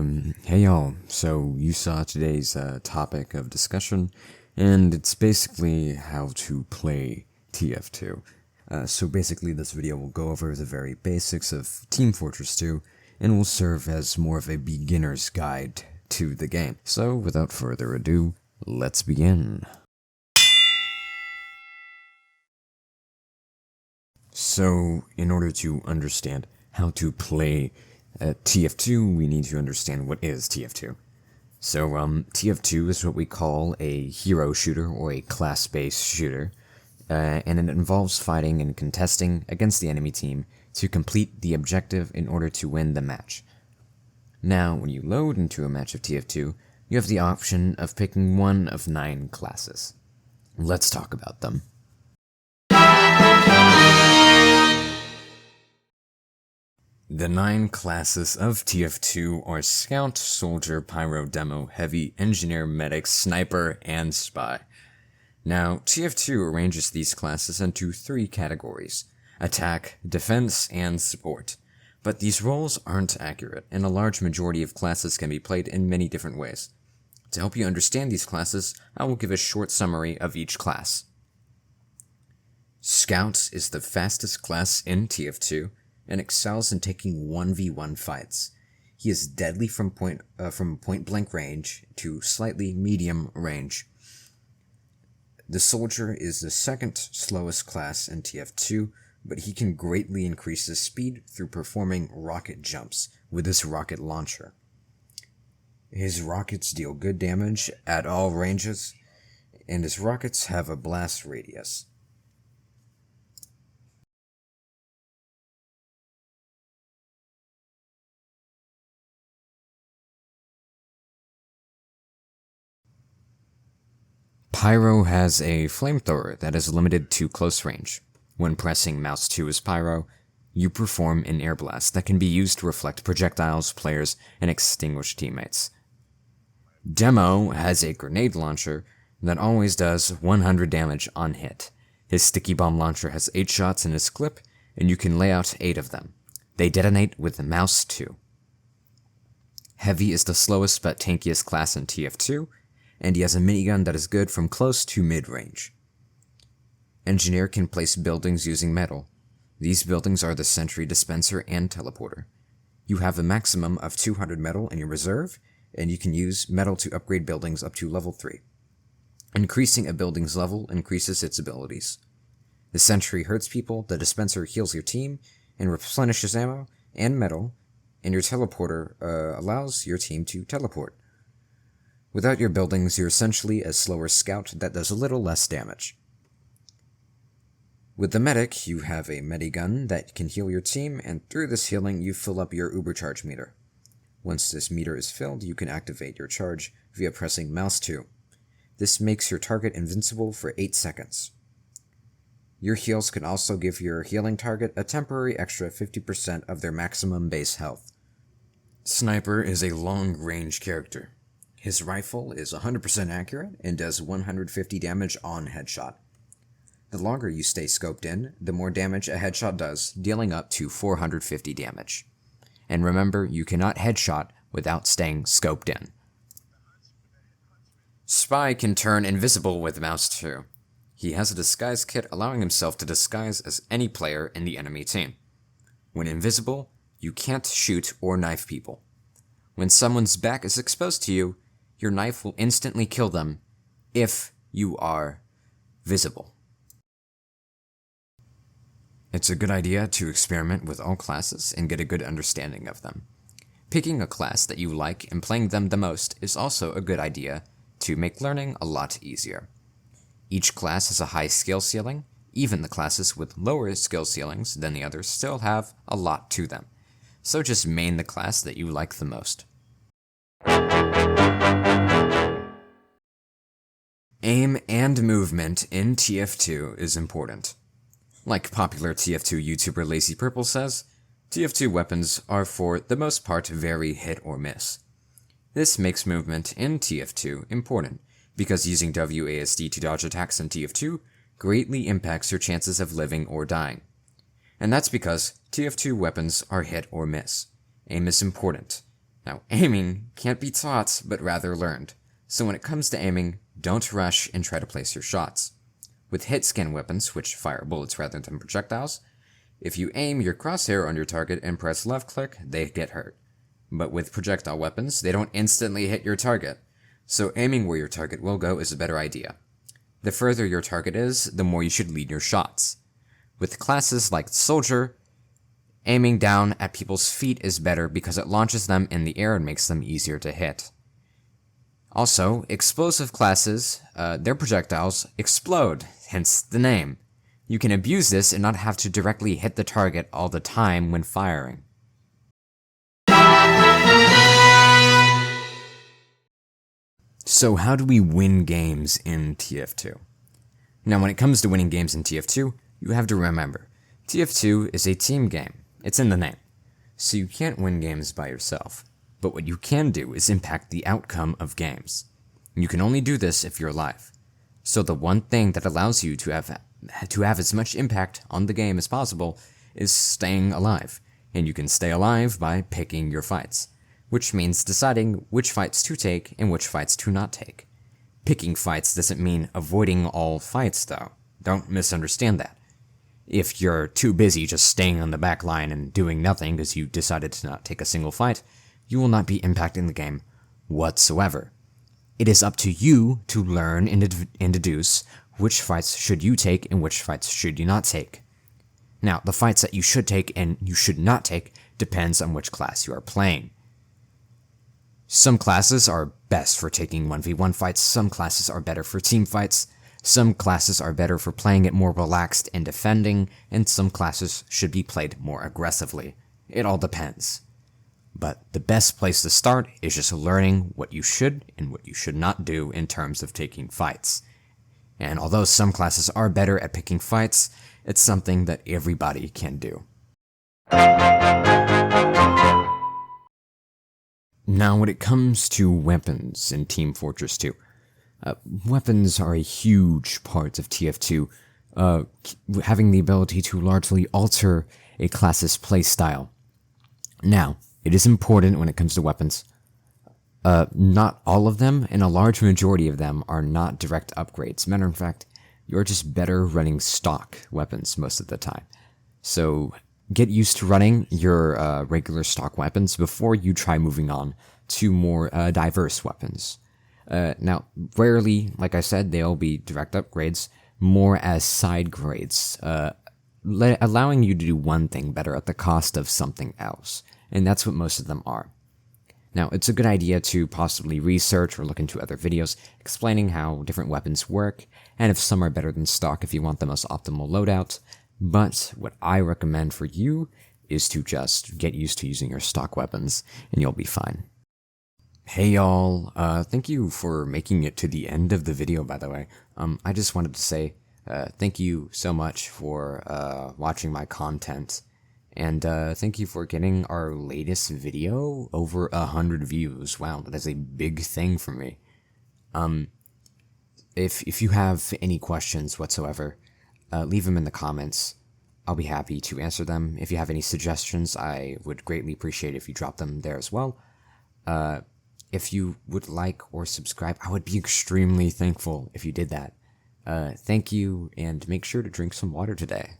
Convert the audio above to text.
Hey y'all, so you saw today's topic of discussion, and it's basically how to play TF2. So basically this video will go over the very basics of Team Fortress 2, and will serve as more of a beginner's guide to the game. So without further ado, let's begin. So, in order to understand how to play TF2, we need to understand what is TF2. So, TF2 is what we call a hero shooter or a class-based shooter, and it involves fighting and contesting against the enemy team to complete the objective in order to win the match. Now, when you load into a match of TF2, you have the option of picking one of 9 classes. Let's talk about them. The 9 classes of TF2 are Scout, Soldier, Pyro, Demo, Heavy, Engineer, Medic, Sniper, and Spy. Now, TF2 arranges these classes into 3 categories: Attack, Defense, and Support. But these roles aren't accurate, and a large majority of classes can be played in many different ways. To help you understand these classes, I will give a short summary of each class. Scout is the fastest class in TF2, and excels in taking 1v1 fights. He is deadly from point-blank range to slightly medium range. The Soldier is the second slowest class in TF2, but he can greatly increase his speed through performing rocket jumps with his rocket launcher. His rockets deal good damage at all ranges, and his rockets have a blast radius. Pyro has a flamethrower that is limited to close range. When pressing mouse 2 as Pyro, you perform an air blast that can be used to reflect projectiles, players, and extinguish teammates. Demo has a grenade launcher that always does 100 damage on hit. His sticky bomb launcher has 8 shots in his clip, and you can lay out 8 of them. They detonate with mouse 2. Heavy is the slowest but tankiest class in TF2, and he has a minigun that is good from close to mid-range. Engineer can place buildings using metal. These buildings are the sentry dispenser and teleporter. You have a maximum of 200 metal in your reserve, and you can use metal to upgrade buildings up to level 3. Increasing a building's level increases its abilities. The sentry hurts people, the dispenser heals your team, and replenishes ammo and metal, and your teleporter allows your team to teleport. Without your buildings, you're essentially a slower scout that does a little less damage. With the medic, you have a medigun that can heal your team, and through this healing, you fill up your Ubercharge meter. Once this meter is filled, you can activate your charge via pressing mouse 2. This makes your target invincible for 8 seconds. Your heals can also give your healing target a temporary extra 50% of their maximum base health. Sniper is a long-range character. His rifle is 100% accurate and does 150 damage on headshot. The longer you stay scoped in, the more damage a headshot does, dealing up to 450 damage. And remember, you cannot headshot without staying scoped in. Spy can turn invisible with mouse 2. He has a disguise kit allowing himself to disguise as any player in the enemy team. When invisible, you can't shoot or knife people. When someone's back is exposed to you, your knife will instantly kill them if you are visible. It's a good idea to experiment with all classes and get a good understanding of them. Picking a class that you like and playing them the most is also a good idea to make learning a lot easier. Each class has a high skill ceiling. Even the classes with lower skill ceilings than the others still have a lot to them. So just main the class that you like the most. Aim and movement in TF2 is important. Like popular TF2 YouTuber Lazy Purple says, TF2 weapons are for the most part very hit or miss. This makes movement in TF2 important, because using WASD to dodge attacks in TF2 greatly impacts your chances of living or dying. And that's because TF2 weapons are hit or miss. Aim is important. Now, aiming can't be taught, but rather learned. So when it comes to aiming, don't rush and try to place your shots. With hit-scan weapons, which fire bullets rather than projectiles, if you aim your crosshair on your target and press left-click, they get hurt. But with projectile weapons, they don't instantly hit your target. So aiming where your target will go is a better idea. The further your target is, the more you should lead your shots. With classes like Soldier, aiming down at people's feet is better because it launches them in the air and makes them easier to hit. Also, explosive classes, their projectiles explode, hence the name. You can abuse this and not have to directly hit the target all the time when firing. So how do we win games in TF2? Now when it comes to winning games in TF2, you have to remember, TF2 is a team game. It's in the name. So you can't win games by yourself. But what you can do is impact the outcome of games. You can only do this if you're alive. So the one thing that allows you to have as much impact on the game as possible is staying alive. And you can stay alive by picking your fights, which means deciding which fights to take and which fights to not take. Picking fights doesn't mean avoiding all fights though. Don't misunderstand that. If you're too busy just staying on the back line and doing nothing because you decided to not take a single fight, you will not be impacting the game whatsoever. It is up to you to learn and deduce which fights should you take and which fights should you not take. Now, the fights that you should take and you should not take depends on which class you are playing. Some classes are best for taking 1v1 fights, some classes are better for team fights, some classes are better for playing it more relaxed and defending, and some classes should be played more aggressively. It all depends. But the best place to start is just learning what you should and what you should not do in terms of taking fights. And although some classes are better at picking fights, it's something that everybody can do. Now when it comes to weapons in Team Fortress 2, weapons are a huge part of TF2, having the ability to largely alter a class's playstyle. Now, it is important when it comes to weapons. Not all of them, and a large majority of them are not direct upgrades. Matter of fact, you're just better running stock weapons most of the time. So get used to running your regular stock weapons before you try moving on to more diverse weapons. Now, rarely, like I said, they'll be direct upgrades, more as side grades, allowing you to do one thing better at the cost of something else, and that's what most of them are. Now, it's a good idea to possibly research or look into other videos explaining how different weapons work, and if some are better than stock if you want the most optimal loadout, but what I recommend for you is to just get used to using your stock weapons, and you'll be fine. Hey y'all, thank you for making it to the end of the video, by the way. I just wanted to say thank you so much for watching my content, and thank you for getting our latest video over 100 views. Wow, that is a big thing for me. If you have any questions whatsoever, leave them in the comments. I'll be happy to answer them. If you have any suggestions, I would greatly appreciate if you drop them there as well. If you would like or subscribe, I would be extremely thankful if you did that. Thank you, and make sure to drink some water today.